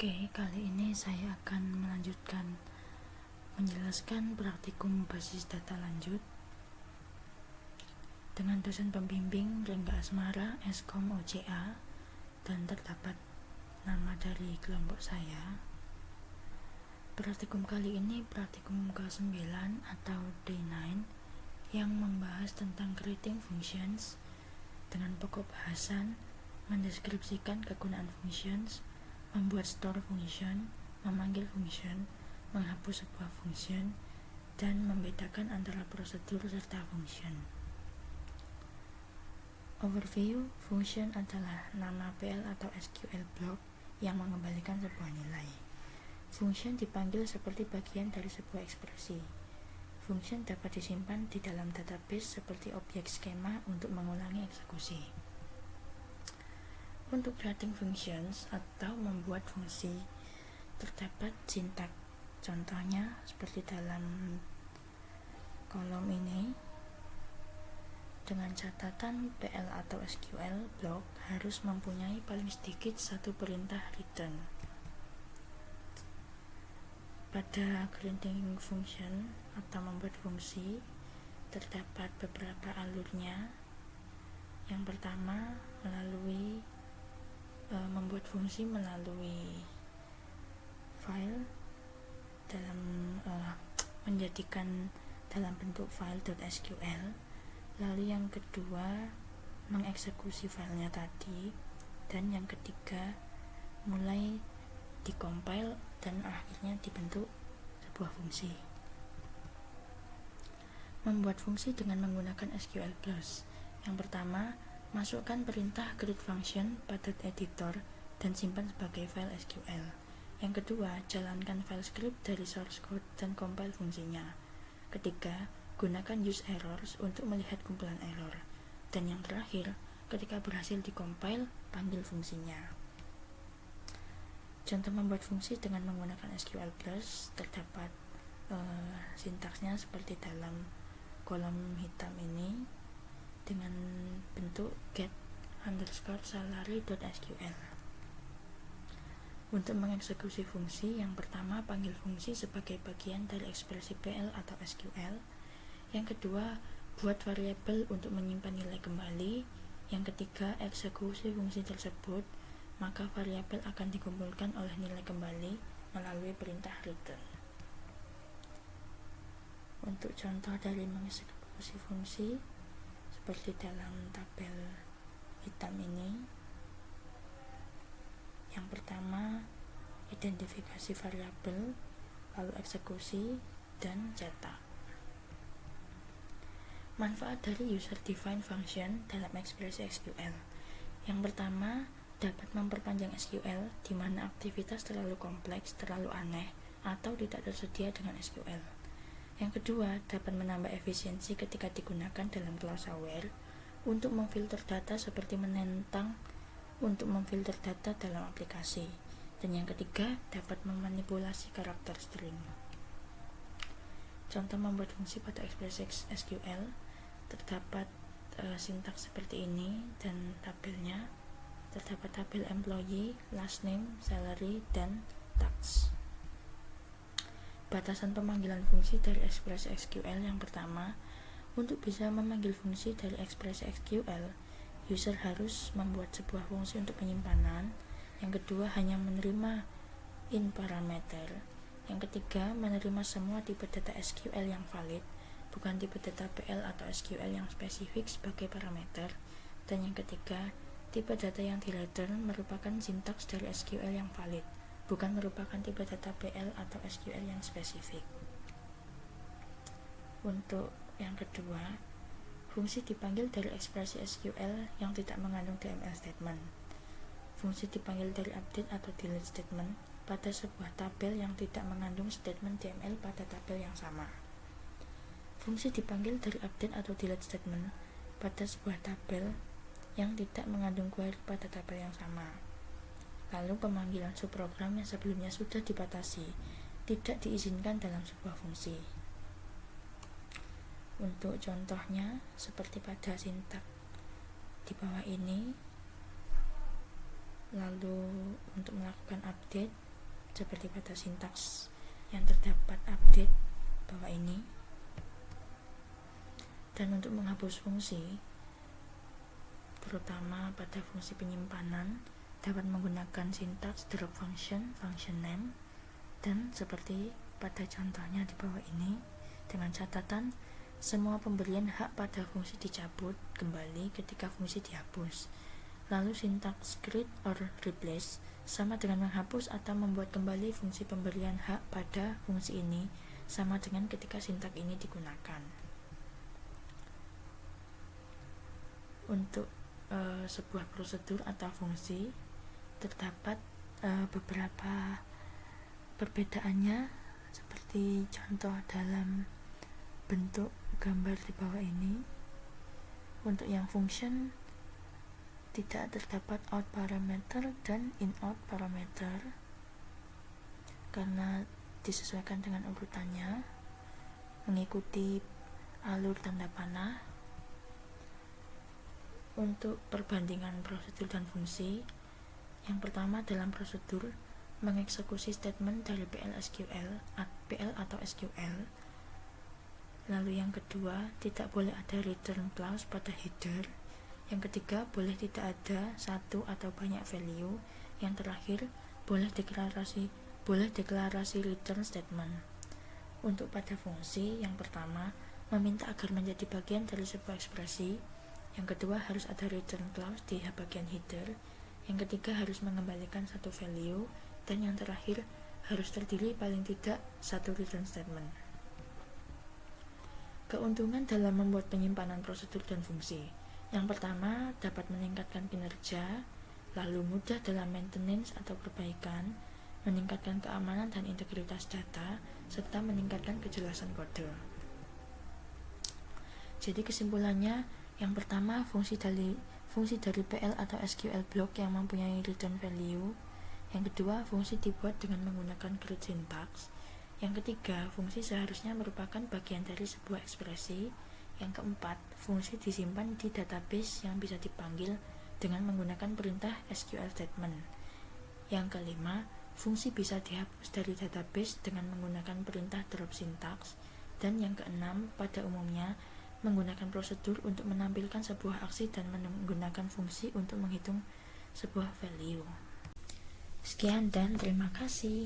Oke, kali ini saya akan melanjutkan menjelaskan praktikum basis data lanjut dengan dosen pembimbing Rengga Asmara, Eskom OCA, dan terdapat nama dari kelompok saya. Praktikum kali ini praktikum ke-9 atau D9 yang membahas tentang creating functions dengan pokok bahasan mendeskripsikan kegunaan functions, membuat store function, memanggil function, menghapus sebuah function, dan membedakan antara prosedur serta function. Overview, function adalah nama PL atau SQL block yang mengembalikan sebuah nilai. Function dipanggil seperti bagian dari sebuah ekspresi. Function dapat disimpan di dalam database seperti objek skema untuk mengulangi eksekusi. Untuk creating functions atau membuat fungsi, terdapat sintak. Contohnya seperti dalam kolom ini, dengan catatan PL atau SQL block harus mempunyai paling sedikit satu perintah return. Pada creating function atau membuat fungsi, terdapat beberapa alurnya. Yang pertama membuat fungsi melalui file menjadikan dalam bentuk file.sql. Lalu yang kedua mengeksekusi filenya tadi, dan yang ketiga mulai dikompil dan akhirnya dibentuk sebuah fungsi. Membuat fungsi dengan menggunakan SQL Plus. Yang pertama, masukkan perintah create function pada editor dan simpan sebagai file SQL. Yang kedua, jalankan file script dari source code dan compile fungsinya. Ketiga, gunakan use errors untuk melihat kumpulan error. Dan yang terakhir, ketika berhasil dikompil, panggil fungsinya. Contoh membuat fungsi dengan menggunakan SQL Plus terdapat sintaksnya seperti dalam kolom hitam ini dengan bentuk get_salary.sql. Untuk mengeksekusi fungsi, yang pertama panggil fungsi sebagai bagian dari ekspresi PL atau SQL. Yang kedua, buat variabel untuk menyimpan nilai kembali. Yang ketiga, eksekusi fungsi tersebut, maka variabel akan dikumpulkan oleh nilai kembali melalui perintah return. Untuk contoh dari mengeksekusi fungsi seperti dalam tabel hitam ini, yang pertama identifikasi variabel, lalu eksekusi, dan cetak. Manfaat dari user defined function dalam ekspresi SQL. Yang pertama, dapat memperpanjang SQL di mana aktivitas terlalu kompleks, terlalu aneh, atau tidak tersedia dengan SQL. Yang kedua, dapat menambah efisiensi ketika digunakan dalam clause aware untuk memfilter data seperti menentang untuk memfilter data dalam aplikasi. Dan yang ketiga, dapat memanipulasi karakter string. Contoh membuat fungsi pada ekspresi SQL terdapat sintaks seperti ini, dan tabelnya terdapat tabel employee, last name, salary, dan tax. Batasan pemanggilan fungsi dari ekspresi SQL. Yang pertama, untuk bisa memanggil fungsi dari ekspresi SQL, user harus membuat sebuah fungsi untuk penyimpanan. Yang kedua, hanya menerima in parameter. Yang ketiga, menerima semua tipe data SQL yang valid, bukan tipe data PL atau SQL yang spesifik sebagai parameter. Dan yang ketiga, tipe data yang di-return merupakan sintaks dari SQL yang valid, bukan merupakan tipe data PL atau SQL yang spesifik. Untuk yang kedua, fungsi dipanggil dari ekspresi SQL yang tidak mengandung DML statement. Fungsi dipanggil dari update atau delete statement pada sebuah tabel yang tidak mengandung statement DML pada tabel yang sama. Fungsi dipanggil dari update atau delete statement pada sebuah tabel yang tidak mengandung query pada tabel yang sama. Lalu pemanggilan subprogram yang sebelumnya sudah dibatasi tidak diizinkan dalam sebuah fungsi. Untuk contohnya seperti pada sintak di bawah ini. Lalu untuk melakukan update, seperti pada sintaks yang terdapat update bawah ini. Dan untuk menghapus fungsi, terutama pada fungsi penyimpanan, dapat menggunakan sintaks drop function, function name, dan seperti pada contohnya di bawah ini, dengan catatan semua pemberian hak pada fungsi dicabut kembali ketika fungsi dihapus. Lalu sintaks create or replace sama dengan menghapus atau membuat kembali fungsi pemberian hak pada fungsi ini, sama dengan ketika sintaks ini digunakan. Untuk sebuah prosedur atau fungsi terdapat beberapa perbedaannya, seperti contoh dalam bentuk gambar di bawah ini. Untuk yang function tidak terdapat out parameter dan in out parameter karena disesuaikan dengan urutannya mengikuti alur tanda panah. Untuk perbandingan prosedur dan fungsi, yang pertama dalam prosedur mengeksekusi statement dari PL atau SQL. Lalu yang kedua, tidak boleh ada return clause pada header. Yang ketiga, boleh tidak ada satu atau banyak value. Yang terakhir, boleh deklarasi return statement. Untuk pada fungsi, yang pertama, meminta agar menjadi bagian dari sebuah ekspresi. Yang kedua, harus ada return clause di bagian header. Yang ketiga, harus mengembalikan satu value. Dan yang terakhir, harus terdiri paling tidak satu return statement. Keuntungan dalam membuat penyimpanan prosedur dan fungsi. Yang pertama, dapat meningkatkan kinerja, lalu mudah dalam maintenance atau perbaikan, meningkatkan keamanan dan integritas data, serta meningkatkan kejelasan kode. Jadi kesimpulannya, yang pertama, fungsi dari PL atau SQL block yang mempunyai return value. Yang kedua, fungsi dibuat dengan menggunakan create syntax. Yang ketiga, fungsi seharusnya merupakan bagian dari sebuah ekspresi. Yang keempat, fungsi disimpan di database yang bisa dipanggil dengan menggunakan perintah SQL statement. Yang kelima, fungsi bisa dihapus dari database dengan menggunakan perintah drop syntax. Dan yang keenam, pada umumnya menggunakan prosedur untuk menampilkan sebuah aksi dan menggunakan fungsi untuk menghitung sebuah value. Sekian dan terima kasih.